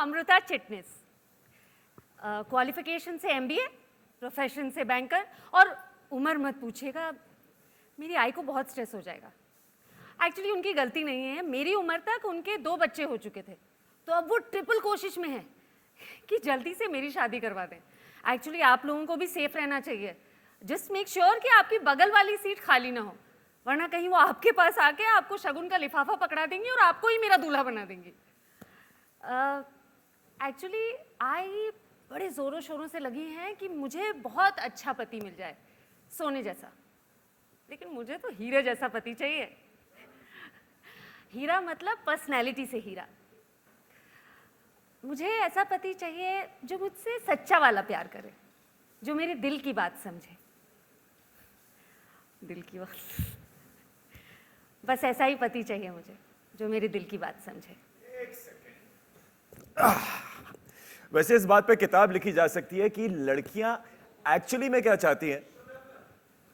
Amrita Chitnis. Qualification से MBA, profession से banker, और उम्र मत पूछिएगा, मेरी आई को बहुत स्ट्रेस हो जाएगा। एक्चुअली उनकी गलती नहीं है, मेरी उम्र तक उनके 2 बच्चे हो चुके थे, तो अब वो ट्रिपल कोशिश में है कि जल्दी से मेरी शादी करवा दें। एक्चुअली आप लोगों को भी सेफ रहना चाहिए। जस्ट मेक श्योर कि आपकी बगल वाली सीट खाली ना हो, वरना कहीं वो आपके पास आके आपको शगुन का लिफाफा पकड़ा देंगी और आपको ही मेरा दूल्हा बना देंगी। एक्चुअली आई बड़े ज़ोरों शोरों से लगी हैं कि मुझे बहुत अच्छा पति मिल जाए, सोने जैसा। लेकिन मुझे तो हीरे जैसा पति चाहिए। हीरा मतलब पर्सनैलिटी से हीरा। मुझे ऐसा पति चाहिए जो मुझसे सच्चा वाला प्यार करे, जो मेरे दिल की बात समझे। दिल की बात, बस ऐसा ही पति चाहिए मुझे, जो मेरे दिल की बात समझे। एक सेकेंड। वैसे इस बात पे किताब लिखी जा सकती है कि लड़कियां एक्चुअली में क्या चाहती हैं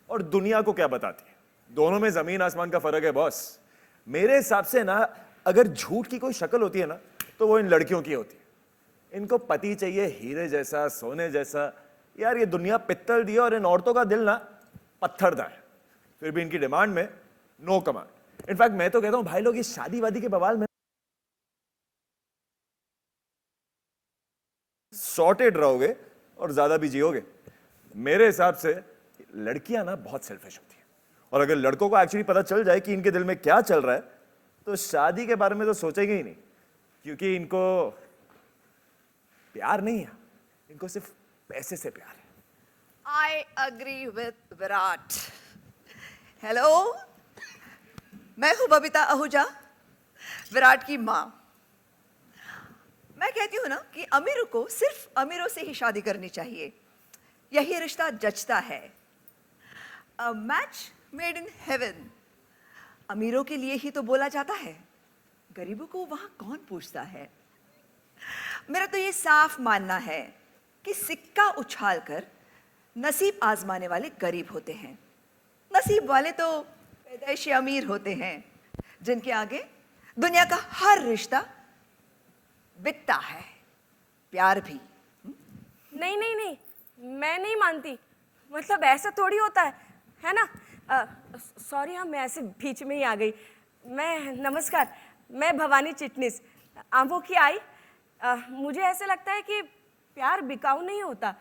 और दुनिया को क्या बताती हैं। दोनों में जमीन आसमान का फर्क है बॉस। मेरे हिसाब से ना, अगर झूठ की कोई शक्ल होती है ना, तो वो इन लड़कियों की होती है। इनको पति चाहिए हीरे जैसा, सोने जैसा। यार ये दुनिया पित्तल दी है और इन औरतों का दिल ना पत्थर दा है। फिर भी इनकी डिमांड में नो कमांड। इनफैक्ट मैं तो कहता हूं भाई लोग, इस शादी वादी के बवाल में सॉर्टेड रहोगे और ज्यादा भी जियोगे। मेरे हिसाब से लड़कियां ना बहुत सेल्फिश होती हैं, और अगर लड़कों को एक्चुअली पता चल जाए कि इनके दिल में क्या चल रहा है, तो शादी के बारे में तो सोचेंगे ही नहीं, क्योंकि इनको प्यार नहीं है, इनको सिर्फ पैसे से प्यार है। I agree with Virat. Hello, मैं हूं बबीता आहूजा, विराट की माँ। मैं कहती हूँ ना कि अमीरों को सिर्फ अमीरों से ही शादी करनी चाहिए, यही रिश्ता जचता है। A match made in heaven. अमीरों के लिए ही तो बोला जाता है, गरीबों को वहां कौन पूछता है। मेरा तो ये साफ मानना है कि सिक्का उछालकर नसीब आजमाने वाले गरीब होते हैं, नसीब वाले तो पैदाइशी अमीर होते हैं, जिनके आगे दुनिया का हर रिश्ता बिकता है, प्यार भी। नहीं नहीं नहीं, मैं नहीं मानती। मतलब ऐसा थोड़ी होता है ना। सॉरी हाँ, मैं ऐसे बीच में ही आ गई। नमस्कार, मैं भवानी चिटनिस, आंखों की आई। मुझे ऐसे लगता है कि प्यार बिकाऊ नहीं होता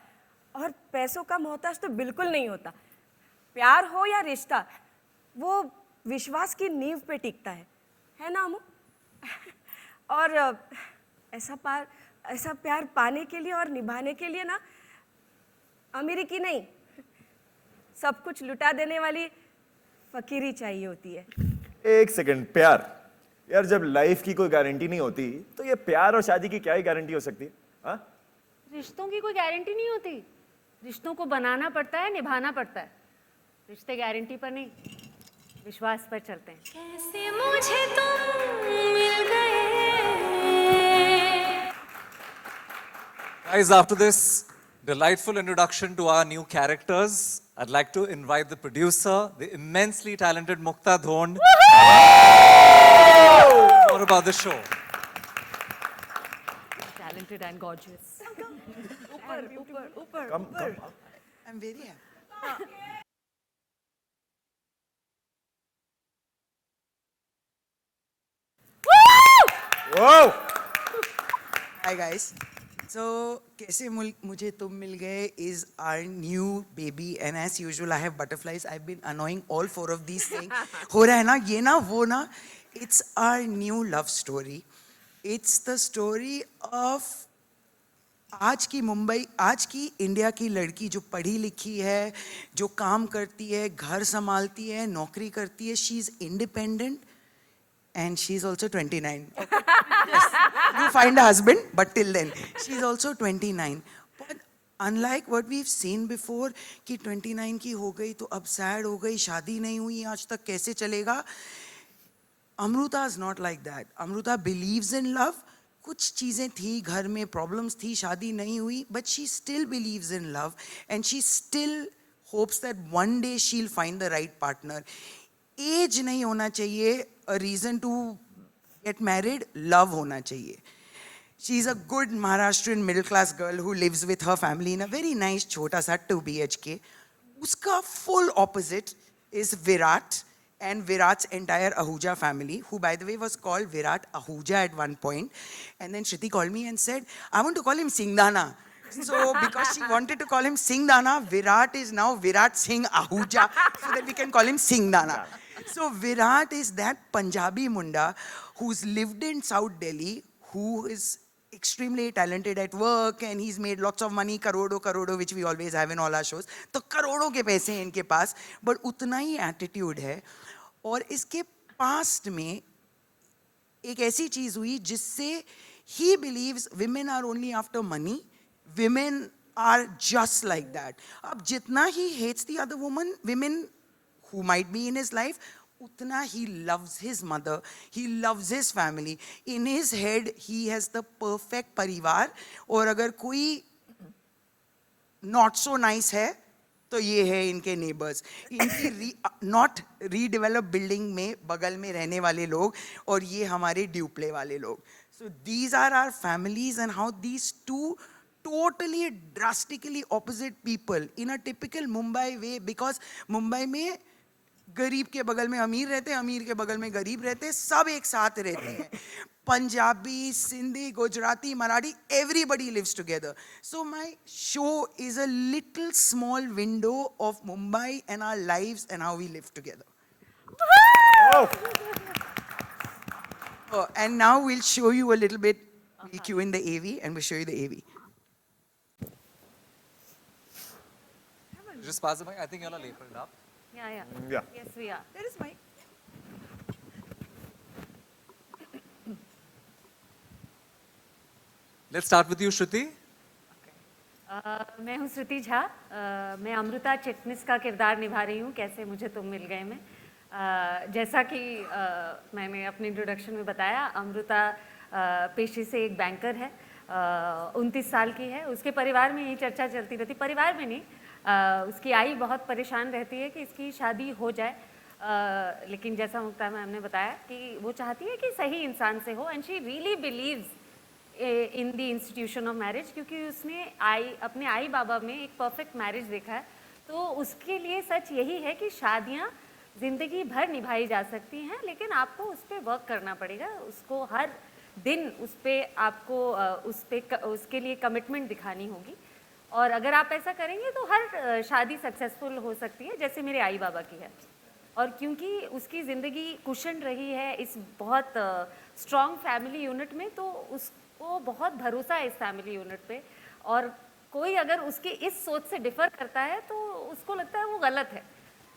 और पैसों का मोहताज तो बिल्कुल नहीं होता। प्यार हो या रिश्ता, वो विश्वास की नींव पे टिकता है ना अमू? और ऐसा प्यार पाने के लिए और निभाने के लिए ना अमीरी की नहीं, सब कुछ लुटा देने वाली फकीरी चाहिए होती है। एक सेकंड, प्यार? यार जब लाइफ की कोई गारंटी नहीं होती, तो ये प्यार और शादी की क्या ही गारंटी हो सकती है? हाँ, रिश्तों की कोई गारंटी नहीं होती। रिश्तों को बनाना पड़ता है, निभाना पड़ता है। रिश्ते गारंटी पर नहीं, विश्वास पर चलते हैं। कैसे मुझे तुम मिल गए। Guys, after this delightful introduction to our new characters, I'd like to invite the producer, the immensely talented Mukta Dhond, more about the show. Talented and gorgeous. ऊपर come. I'm very happy. Wow! Hi guys. So कैसे मुझे तुम मिल गए is our new baby and as usual I have butterflies. I've been annoying all 4 of these things. हो रहा है ना ये ना वो ना. It's our new love story. It's the story of आज की मुंबई, आज की इंडिया की लड़की जो पढ़ी लिखी है, जो काम करती है, घर संभालती है, नौकरी करती है. She is independent and she's also 29. Okay. Yes. You find a husband, but till then she's also 29. But unlike what we've seen before कि 29 की हो गई तो अब sad हो गई, शादी नहीं हुई, आज तक कैसे चलेगा. Amruta is not like that. Amruta believes in love. कुछ चीजें थी, घर में problems थी, शादी नहीं हुई, but she still believes in love and she still hopes that one day she'll find the right partner. Age नहीं होना चाहिए a reason to get married, love होना चाहिए. she's a good Maharashtrian middle class girl who lives with her family in a very nice chota sa 2 BHK. Uska full opposite is Virat and Virat's entire Ahuja family, who by the way was called Virat Ahuja at one point. And then Shruti called me and said, I want to call him Singhdana. So because she wanted to call him Singhdana, Virat is now Virat Singh Ahuja, so that we can call him Singhdana. So Virat is that Punjabi Munda who's lived in South Delhi, who is extremely talented at work and he's made lots of money, karodo, which we always have in all our shows. तो करोड़ों के पैसे हैं इनके पास, but उतना ही attitude है. और इसके past में एक ऐसी चीज हुई जिससे he believes women are only after money, women are just like that. अब जितना he hates the other women who might be in his life, utna he loves his mother, he loves his family. In his head, he has the perfect parivar. और अगर कोई not so nice है, तो ये है इनके neighbors. इनकी not redeveloped building में बगल में रहने वाले लोग और ये हमारे ड्यूप्ले वाले लोग. So these are our families and how these two totally drastically opposite people in a typical Mumbai way, because Mumbai में गरीब के बगल में अमीर रहते हैं, अमीर के बगल में गरीब रहते हैं, सब एक साथ रहते हैं. Punjabi, Sindhi, Gujarati, Marathi, everybody lives together. So my show is a little small window of Mumbai and our lives and how we live together. Oh, Oh, and now we'll show you a little bit. We'll cue in the AV and we'll show you the AV. Just pass the mic. I think you're all labeled up. Yeah. yeah. Yes, we are. There is my. Let's start with you, Shruti. मैं हूँ श्रुति झा. मैं अमृता चिटनिस का किरदार निभा रही हूँ कैसे मुझे तुम मिल गए में. जैसा कि मैंने अपने इंट्रोडक्शन में बताया, अमृता पेशे से एक बैंकर है, 29 साल की है. उसके परिवार में यही चर्चा चलती रहती, परिवार में नहीं, उसकी आई बहुत परेशान रहती है कि इसकी शादी हो जाए. लेकिन जैसा मुक्ता मैम ने बताया कि वो चाहती है कि सही इंसान से हो, and she really believes in the institution of marriage, क्योंकि उसने अपने आई बाबा में एक परफेक्ट मैरिज देखा है. तो उसके लिए सच यही है कि शादियाँ ज़िंदगी भर निभाई जा सकती हैं, लेकिन आपको उस पर वर्क करना पड़ेगा. उसको हर दिन उस पर आपको उसके लिए कमिटमेंट दिखानी होगी. और अगर आप ऐसा करेंगे तो हर शादी सक्सेसफुल हो सकती है, जैसे मेरे आई बाबा की है. और क्योंकि उसकी ज़िंदगी कुशन रही है इस बहुत स्ट्रॉन्ग फैमिली यूनिट में, तो उसको बहुत भरोसा है इस फैमिली यूनिट पे. और कोई अगर उसकी इस सोच से डिफ़र करता है तो उसको लगता है वो गलत है.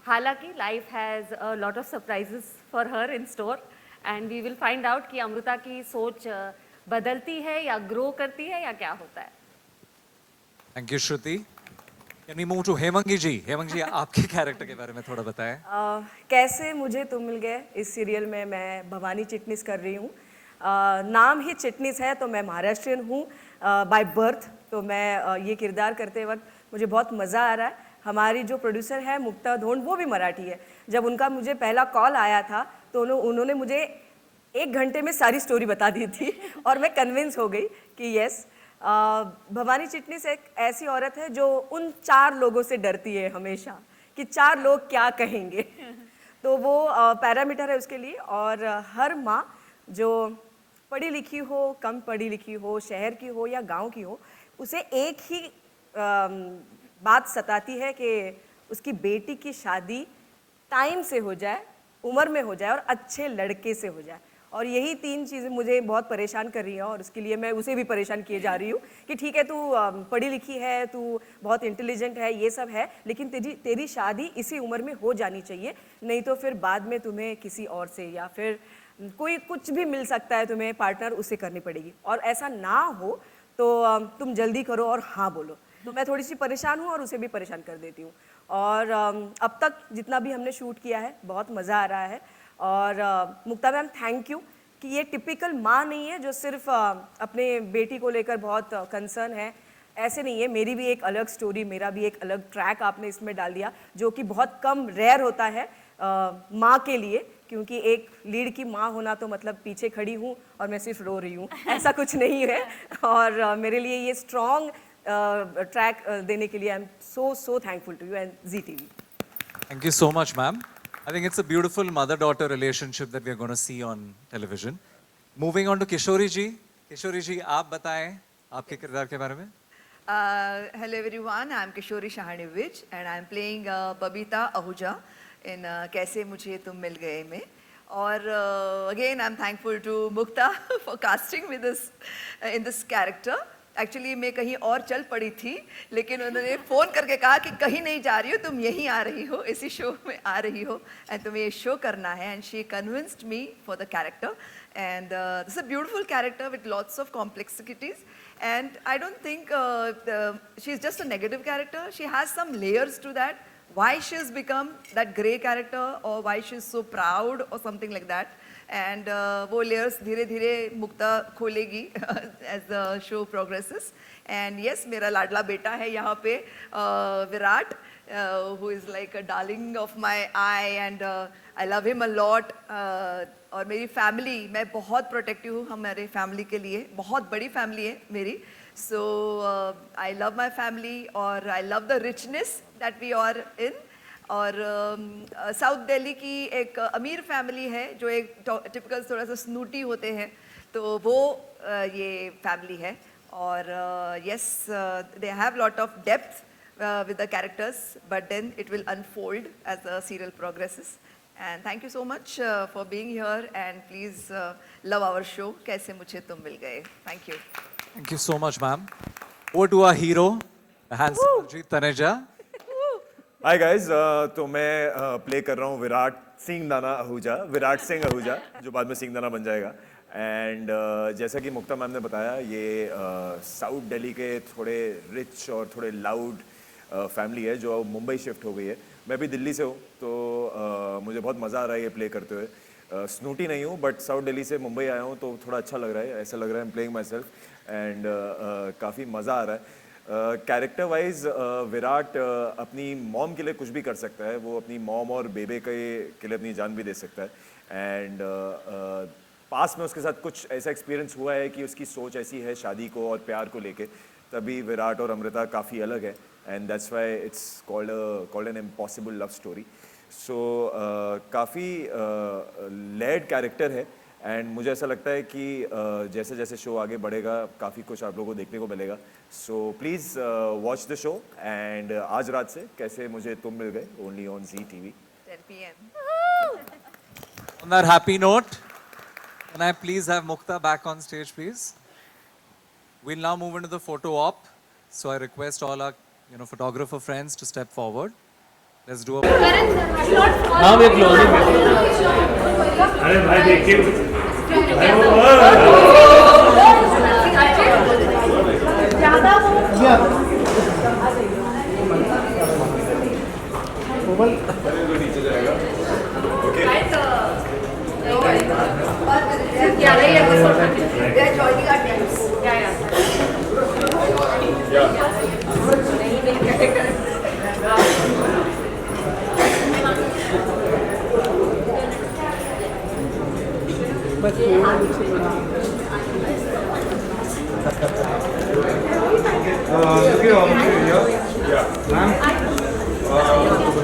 हालांकि life has a lot of surprises for her in store, and we will find out कि अमृता की सोच बदलती है या ग्रो करती है या क्या होता है. Thank you, Shruti. Can we move to Hemangi ji? Hemangi ji, आपके कैरेक्टर के बारे में थोड़ा बताएं. कैसे मुझे तुम मिल गए इस सीरियल में मैं भवानी चिटनिस कर रही हूँ. नाम ही चिटनिस है तो मैं महाराष्ट्रियन हूँ बाय बर्थ. तो मैं ये किरदार करते वक्त मुझे बहुत मज़ा आ रहा है. हमारी जो प्रोड्यूसर है मुक्ता धोंड, वो भी मराठी है. जब उनका मुझे पहला कॉल आया था तो उन्होंने मुझे 1 घंटे में सारी स्टोरी बता दी थी और मैं कन्विंस हो गई कि यस, भवानी चिटनिस एक ऐसी औरत है जो उन 4 लोगों से डरती है हमेशा कि 4 लोग क्या कहेंगे. तो वो पैरामीटर है उसके लिए. और हर माँ जो पढ़ी लिखी हो, कम पढ़ी लिखी हो, शहर की हो या गांव की हो, उसे एक ही बात सताती है कि उसकी बेटी की शादी टाइम से हो जाए, उम्र में हो जाए और अच्छे लड़के से हो जाए. और यही 3 चीज़ें मुझे बहुत परेशान कर रही हैं और उसके लिए मैं उसे भी परेशान किए जा रही हूँ कि ठीक है, तू पढ़ी लिखी है, तू बहुत इंटेलिजेंट है, ये सब है, लेकिन तेरी शादी इसी उम्र में हो जानी चाहिए, नहीं तो फिर बाद में तुम्हें किसी और से या फिर कोई कुछ भी मिल सकता है तुम्हें पार्टनर, उससे करनी पड़ेगी. और ऐसा ना हो तो तुम जल्दी करो और हाँ बोलो. तो मैं थोड़ी सी परेशान हूँ और उसे भी परेशान कर देती हूँ. और अब तक जितना भी हमने शूट किया है बहुत मज़ा आ रहा है. और मुक्ता मैम, थैंक यू कि ये टिपिकल माँ नहीं है जो सिर्फ अपने बेटी को लेकर बहुत कंसर्न है. ऐसे नहीं है, मेरी भी एक अलग स्टोरी, मेरा भी एक अलग ट्रैक आपने इसमें डाल दिया, जो कि बहुत कम रेयर होता है माँ के लिए क्योंकि एक लीड की माँ होना तो मतलब पीछे खड़ी हूँ और मैं सिर्फ रो रही हूँ, ऐसा कुछ नहीं है। और मेरे लिए ये स्ट्रॉन्ग ट्रैक देने के लिए I am so thankful to you and Zee TV. Thank you so much, ma'am. I think it's a beautiful mother-daughter relationship that we are going to see on television. Moving on to Kishori ji. Kishori ji, आप बताएं आपके किरदार के बारे में। Hello everyone, I am Kishori Shahani Vij and I am playing Babita Ahuja in Kaise Mujhe Tum Mil Gaye mein. और again I am thankful to Mukta for casting me this in this character. Actually मैं कहीं और चल पड़ी थी, लेकिन उन्होंने phone करके कहा कि कहीं नहीं जा रही हो, तुम यहीं आ रही हो, इसी शो में आ रही हो एंड तुम्हें ये शो करना है। And she convinced me for the character and this a beautiful character with lots of complexities and I don't think she is just a negative character, she has some layers to that, why she has become that grey character or why she is so proud or something like that. And वो layers धीरे धीरे मुक्ता खोलेगी as the show progresses. And yes, मेरा लाडला बेटा है यहाँ पे Virat, who is like a darling of my eye and I love him a lot. और मेरी family, मैं बहुत protective हूँ हमारे family के लिए, बहुत बड़ी family है मेरी. So I love my family और I love the richness that we are in. और साउथ दिल्ली की एक अमीर फैमिली है जो एक टिपिकल थोड़ा सा स्नूटी होते हैं, तो वो ये फैमिली है। और yes, they have lot of depth with the characters, but then it will unfold as the serial progresses. And thank you so much for being here and please love our show कैसे मुझे तुम मिल गए. Thank you. Thank you so much, ma'am. Over to our hero, the handsome Arjit Taneja. Hi guys, तो मैं play कर रहा हूँ विराट सिंह दाना आहूजा, विराट सिंह आहूजा, जो बाद में सिंह दाना बन जाएगा। एंड जैसा कि मुक्ता मैम ने बताया, ये साउथ दिल्ली के थोड़े रिच और थोड़े लाउड फैमिली है जो मुंबई शिफ्ट हो गई है। मैं भी दिल्ली से हूँ, तो मुझे बहुत मज़ा आ रहा है ये प्ले करते हुए। स्नूटी नहीं हूँ, बट साउथ दिल्ली से मुंबई आया हूँ तो थोड़ा अच्छा लग रहा है, ऐसा लग रहा है I am playing my self and काफ़ी मज़ा आ रहा है। कैरेक्टर वाइज विराट अपनी मॉम के लिए कुछ भी कर सकता है, वो अपनी मॉम और बेबे के लिए अपनी जान भी दे सकता है। एंड पास में उसके साथ कुछ ऐसा एक्सपीरियंस हुआ है कि उसकी सोच ऐसी है शादी को और प्यार को लेके, तभी विराट और अमृता काफ़ी अलग है and that's why it's called an impossible love story. So काफ़ी लेड कैरेक्टर है एंड मुझे ऐसा लगता है कि जैसे जैसे शो आगे बढ़ेगा काफ़ी कुछ आप लोगों को देखने को मिलेगा। So please watch the show and आज रात से कैसे मुझे तुम मिल गए, only on Zee TV 10 PM. On that happy note, can I please have Mukta back on stage, please? We'll now move into the photo op. So I request all our, photographer friends to step forward. Let's do a. हाँ मैं close अरे भाई देखिए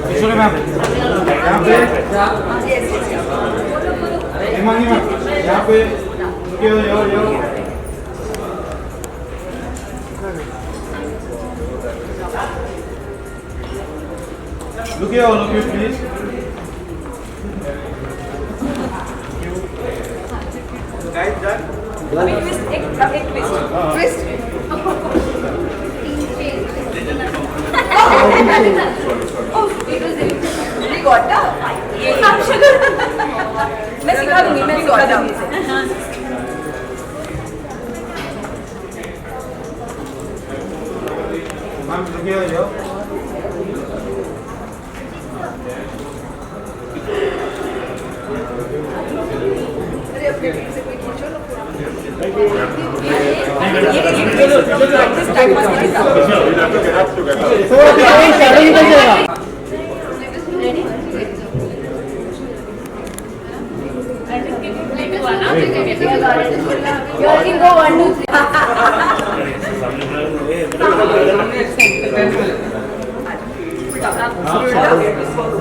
किशोरी ma'am यहाँ पे Himani ma'am यहाँ पे यो look here, all of you please. Guys, done. अभी एक ट्विस्ट मैं सिखा दूंगी मैम look here, yo.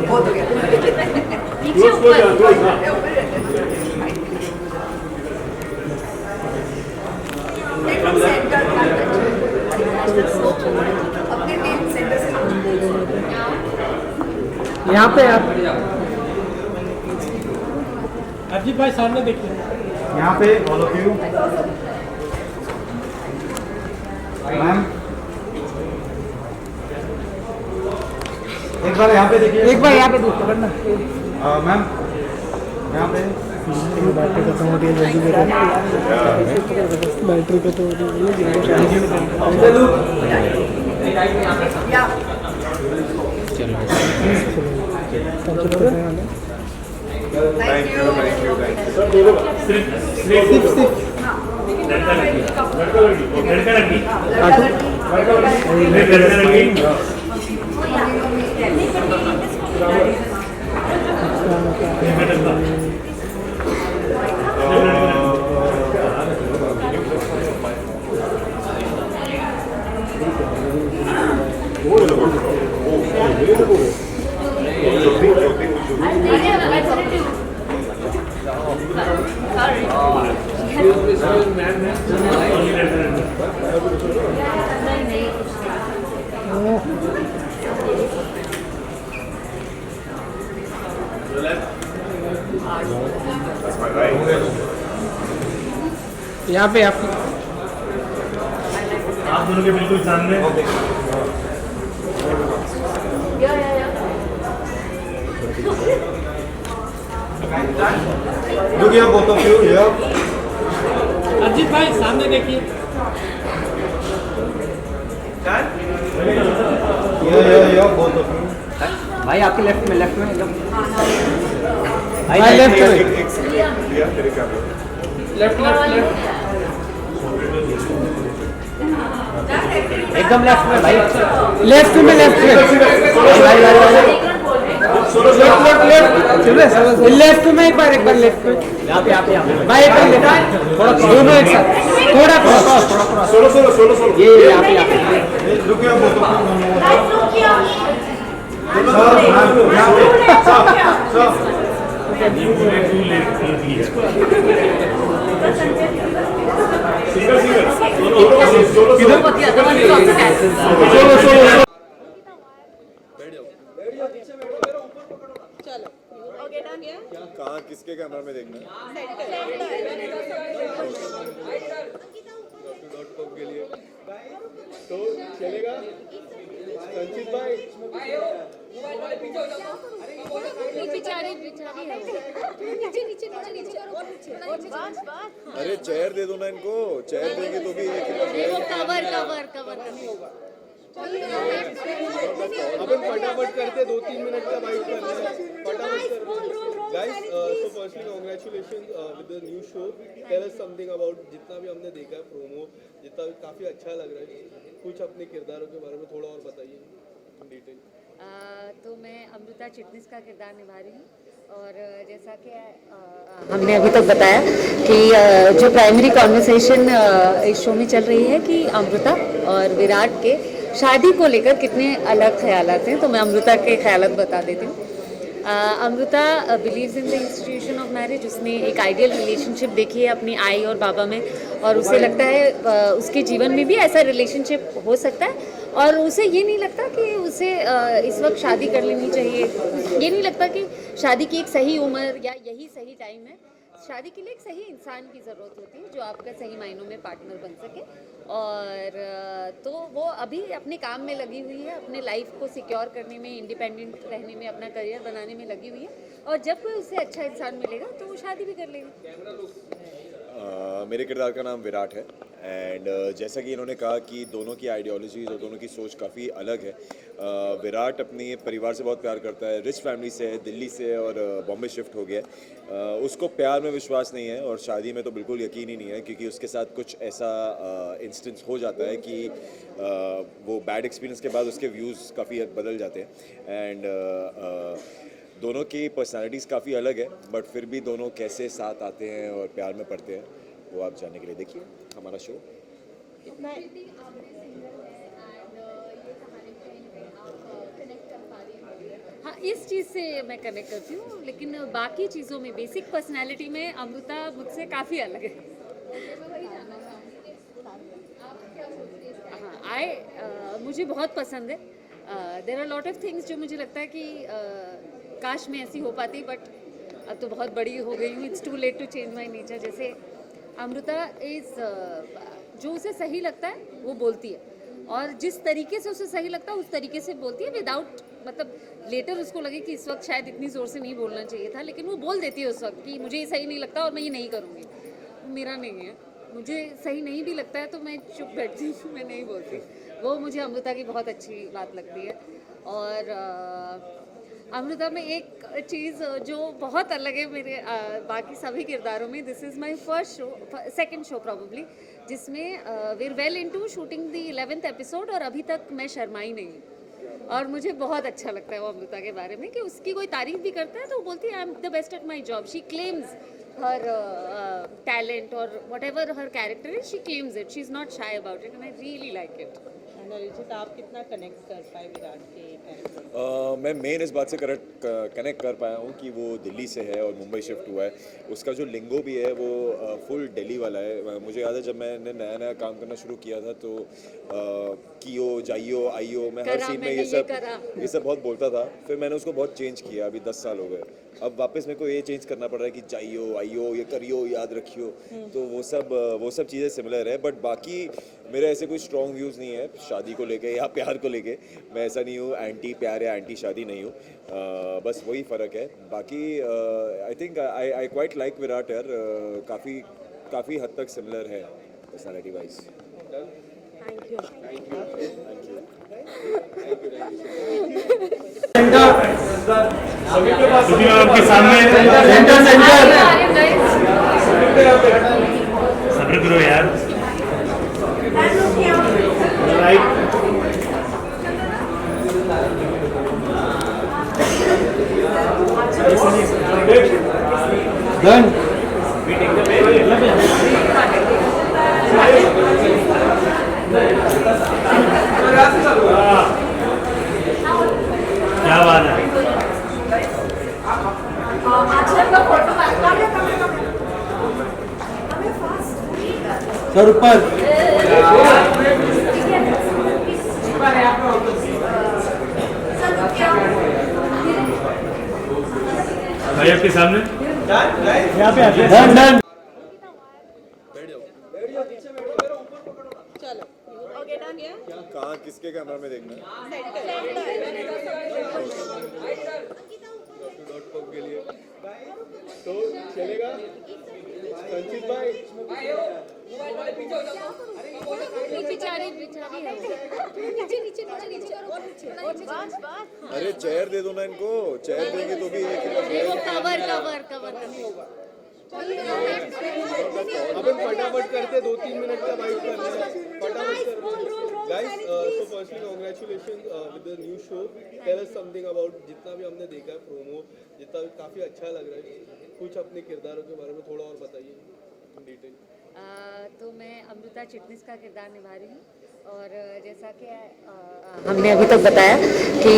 बहुत हो गया नीचे ऊपर एकदम सेंटर अपने टीम सेंटर से यहाँ पे आप अजीत भाई सामने देखिए यहाँ पे ऑल ऑफ यू मैम एक बार यहाँ पे देखिए एक बार यहाँ पे देखो करना मैम यहाँ पे बैटरी खत्म हो रही है जल्दी बैटरी खत्म हो रही है या थैंक यू थैंक यू यहाँ पे आप दोनों के बिल्कुल सामने Look here, both of you here. Ajit भाई सामने देखिए Yeah, both of you. भाई आपके लेफ्ट में एकदम भाई लेफ्ट में तेरे कैमरा लेफ्ट एकदम लेफ्ट में भाई लेफ्ट में लेफ्ट में एक बार लेफ्ट में यहाँ पे भाई एक बार लेफ्ट थोड़ा दोनों एक साथ थोड़ा Solo. ये यहाँ पे Look here, both of you. यहाँ पे सब कहाँ किसके कैमरा में देखना के लिए तो चलेगा संचित भाई अरे चेयर दे दो ना इनको चेयर देंगे तो भी अपन फटाफट करते 2-3 मिनट का बाइक करना है फटाफट guys so firstly congratulation with the new show tell us something about जितना भी हमने देखा है प्रोमो जितना भी काफी अच्छा लग रहा है कुछ अपने किरदारों के बारे में थोड़ा और बताइए इन डिटेल तो मैं अमृता चिटनिस का किरदार निभा रही हूँ और जैसा कि हमने अभी तक बताया कि जो प्राइमरी कॉन्वर्सेशन इस शो में चल रही है कि अमृता और विराट के शादी को लेकर कितने अलग ख्यालात हैं, तो मैं अमृता के ख्यालात बता देती हूँ। Amrita believes in the institution of marriage. उसने एक आइडियल रिलेशनशिप देखी है अपनी आई और बाबा में और उसे लगता है उसके जीवन में भी ऐसा रिलेशनशिप हो सकता है और उसे ये नहीं लगता कि उसे इस वक्त शादी कर लेनी चाहिए। ये नहीं लगता कि शादी की एक सही उम्र या यही सही टाइम है। शादी के लिए एक सही इंसान की ज़रूरत होती है जो आपका सही मायनों में पार्टनर बन सके और तो वो अभी अपने काम में लगी हुई है, अपने लाइफ को सिक्योर करने में, इंडिपेंडेंट रहने में, अपना करियर बनाने में लगी हुई है और जब कोई उसे अच्छा इंसान मिलेगा तो वो शादी भी कर लेगी। मेरे किरदार का नाम विराट है एंड जैसा कि इन्होंने कहा कि दोनों की आइडियोलॉजीज और दोनों की सोच काफ़ी अलग है। विराट अपने परिवार से बहुत प्यार करता है, रिच फैमिली से है, दिल्ली से और बॉम्बे शिफ्ट हो गया है। उसको प्यार में विश्वास नहीं है और शादी में तो बिल्कुल यकीन ही नहीं है क्योंकि उसके साथ कुछ ऐसा इंस्टेंस हो जाता है कि वो बैड एक्सपीरियंस के बाद उसके व्यूज़ काफ़ी बदल जाते हैं। एंड दोनों की पर्सनालिटीज़ काफ़ी अलग है, बट फिर भी दोनों कैसे साथ आते हैं और प्यार में पड़ते हैं वो आप जानने के लिए देखिए हमारा शो। हाँ, इस चीज़ से मैं कनेक्ट करती हूँ, लेकिन बाकी चीज़ों में बेसिक पर्सनालिटी में अमृता मुझसे काफ़ी अलग है। हाँ, मुझे बहुत पसंद है। There are lot of things जो मुझे लगता है कि काश मैं ऐसी हो पाती, बट अब तो बहुत बड़ी हो गई हूँ, it's too late to change my nature. जैसे अमृता इज़ जो उसे सही लगता है वो बोलती है, और जिस तरीके से उसे सही लगता है उस तरीके से बोलती है, विदाउट मतलब लेटर उसको लगे कि इस वक्त शायद इतनी ज़ोर से नहीं बोलना चाहिए था, लेकिन वो बोल देती है उस वक्त कि मुझे ये सही नहीं लगता और मैं ये नहीं करूँगी। मेरा नहीं है, मुझे सही नहीं भी लगता है तो मैं चुप बैठती हूँ, मैं नहीं बोलती। वो मुझे अमृता की बहुत अच्छी बात लगती है। और अमृता में एक चीज़ जो बहुत अलग है मेरे बाकी सभी किरदारों में, this is my first show, second show probably, जिसमें we are well into shooting the 11th episode और अभी तक मैं शर्माई नहीं हूँ। और मुझे बहुत अच्छा लगता है वो अमृता के बारे में कि उसकी कोई तारीफ भी करता है तो वो बोलती है I am the best at my job. She claims her talent और whatever her character is, she claims it, she is not shy about it and I really like it. Arijit, आप कितना कनेक्ट कर पाए विराट के character? मैं main इस बात से कनेक्ट कर पाया हूँ कि वो दिल्ली से है और मुंबई शिफ्ट हुआ है। उसका जो लिंगो भी है वो फुल दिल्ली वाला है। मुझे याद है जब मैंने नया नया काम करना शुरू किया था तो कियो जाइयो आइयो, मैं हर सीन में ये सब बहुत बोलता था। फिर मैंने उसको बहुत चेंज किया, अभी 10 साल हो गए। अब वापस मेरे को ये चेंज करना पड़ रहा है कि जाइयो आइयो, ये करियो, याद रखियो। तो वो सब चीज़ें सिमिलर है, बट बाकी मेरे ऐसे कोई स्ट्रॉन्ग व्यूज़ नहीं है शादी को लेके या प्यार को लेके। मैं ऐसा नहीं हूँ एंटी प्यार या एंटी शादी नहीं हूँ, बस वही फ़र्क है। बाकी I think I quite like Virat यार, काफ़ी हद तक सिमिलर है पर्सनालिटी वाइज। आपके सामने सब्र करो यार। Done. क्या बात है। सर ऊपर। भाई आपके सामने यहाँ पे आते Done, done. कहाँ किसके कैमरा में देखना है? के लिए तो चलेगा संचित भाई। अरे चेयर दे दो ना इनको, चेयर देंगे तो भी अपन फटाफट करते 2-3 मिनट का बाइट करना फटाफट। Guys so firstly congratulations with the new show. Tell us something about, जितना भी हमने देखा है प्रोमो, जितना भी काफ़ी अच्छा लग रहा है, कुछ अपने किरदारों के बारे में थोड़ा और बताइए डिटेल। तो मैं अमृता चिटनिस का किरदार निभा रही हूँ, और जैसा कि हमने अभी तक बताया कि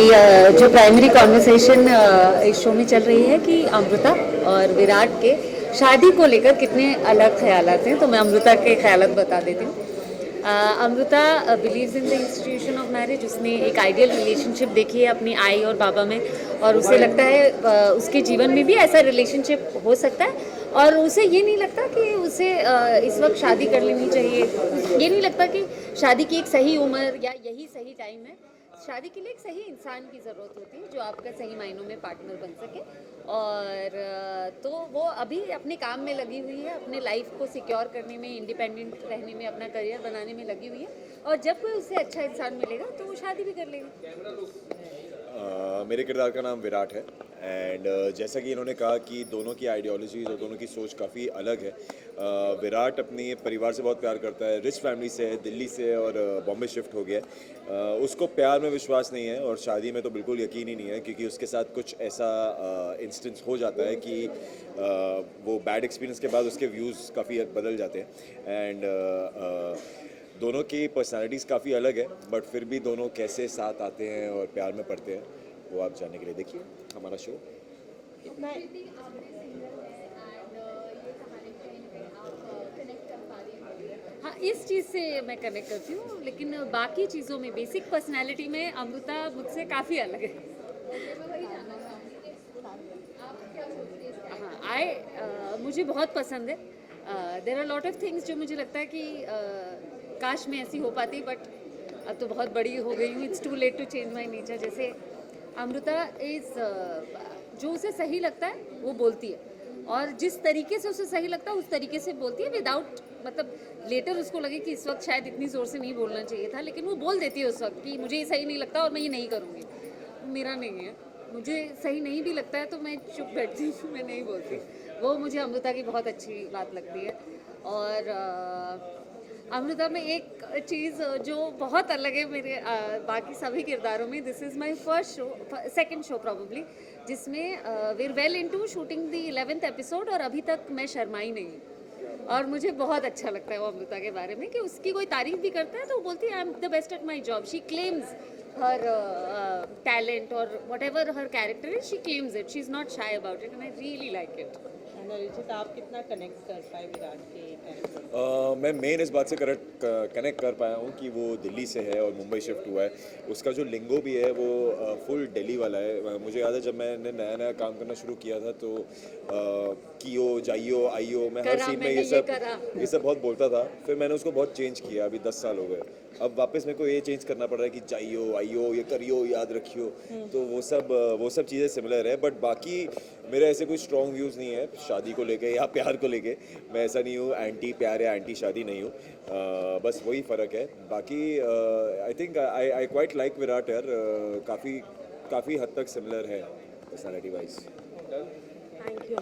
जो प्राइमरी कॉन्वर्सेशन इस शो में चल रही है कि अमृता और विराट के शादी को लेकर कितने अलग ख्यालात हैं, तो मैं अमृता के ख्यालात बता देती हूँ। Amrita believes in the institution of marriage. उसने एक आइडियल रिलेशनशिप देखी है अपनी आई और बाबा में, और उसे लगता है उसके जीवन में भी ऐसा रिलेशनशिप हो सकता है, और उसे ये नहीं लगता कि उसे इस वक्त शादी कर लेनी चाहिए। ये नहीं लगता कि शादी की एक सही उम्र या यही सही टाइम है। शादी के लिए एक सही इंसान की ज़रूरत होती है जो आपका सही मायनों में पार्टनर बन सके, और तो वो अभी अपने काम में लगी हुई है, अपने लाइफ को सिक्योर करने में, इंडिपेंडेंट रहने में, अपना करियर बनाने में लगी हुई है, और जब कोई उसे अच्छा इंसान मिलेगा तो वो शादी भी कर लेगी। मेरे किरदार का नाम विराट है एंड जैसा कि इन्होंने कहा कि दोनों की आइडियोलॉजीज और दोनों की सोच काफ़ी अलग है। विराट अपने परिवार से बहुत प्यार करता है, रिच फैमिली से है, दिल्ली से और बॉम्बे शिफ्ट हो गया है। उसको प्यार में विश्वास नहीं है और शादी में तो बिल्कुल यकीन ही नहीं है, क्योंकि उसके साथ कुछ ऐसा इंस्टेंस हो जाता है कि वो बैड एक्सपीरियंस के बाद उसके व्यूज़ काफ़ी बदल जाते हैं एंड दोनों की पर्सनालिटीज़ काफ़ी अलग है, बट फिर भी दोनों कैसे साथ आते हैं और प्यार में पड़ते हैं वो आप जानने के लिए देखिए हमारा शो। हाँ, इस चीज़ से मैं कनेक्ट करती हूँ, लेकिन बाकी चीज़ों में बेसिक पर्सनालिटी में अमृता मुझसे काफ़ी अलग है। हाँ, मुझे बहुत पसंद है। There are lot of things जो मुझे लगता है कि काश मैं ऐसी हो पाती, बट अब तो बहुत बड़ी हो गई हूँ, it's too late to change my nature. जैसे अमृता इज़ जो उसे सही लगता है वो बोलती है, और जिस तरीके से उसे सही लगता है उस तरीके से बोलती है, विदाउट मतलब लेटर उसको लगे कि इस वक्त शायद इतनी ज़ोर से नहीं बोलना चाहिए था, लेकिन वो बोल देती है उस वक्त कि मुझे ये सही नहीं लगता और मैं ये नहीं करूँगी। मेरा नहीं है, मुझे सही नहीं भी लगता है तो मैं चुप बैठती हूँ, मैं नहीं बोलती। वो मुझे अमृता की बहुत अच्छी बात लगती है। और अमृता में एक चीज़ जो बहुत अलग है मेरे बाकी सभी किरदारों में, this is my first show, second show probably, जिसमें we are well into shooting the 11th episode और अभी तक मैं शर्माई नहीं। और मुझे बहुत अच्छा लगता है वो अमृता के बारे में कि उसकी कोई तारीफ भी करता है तो वो बोलती है I am the best at my job. She claims her talent or whatever her character is, she claims it. She's not shy about it and I really like it. And Arijit, आप कितना कनेक्ट कर पाए विराट के character? मैं main इस बात से connect कर पाया हूँ कि वो दिल्ली से है और मुंबई शिफ्ट हुआ है। उसका जो लिंगो भी है वो फुल दिल्ली वाला है। मुझे याद है जब मैंने नया नया काम करना शुरू किया था तो कियो जाइयो आइयो मैं हर सीन में ये सब बहुत बोलता था। फिर मैंने उसको बहुत चेंज किया, अभी 10 साल हो गए। अब वापस मेरे को ये चेंज करना पड़ रहा है कि जाइयो आइयो ये करियो याद रखियो, तो वो सब चीज़ें सिमिलर है। बट बाकी मेरे ऐसे कोई स्ट्रॉन्ग व्यूज़ नहीं है शादी को लेके या प्यार को लेके। मैं ऐसा नहीं हूँ, एंटी प्यार या एंटी शादी नहीं हूँ, बस वही फ़र्क है। बाकी I think I quite like Virat यार, काफ़ी हद तक सिमिलर है पर्सनैलिटी वाइज। Thank you.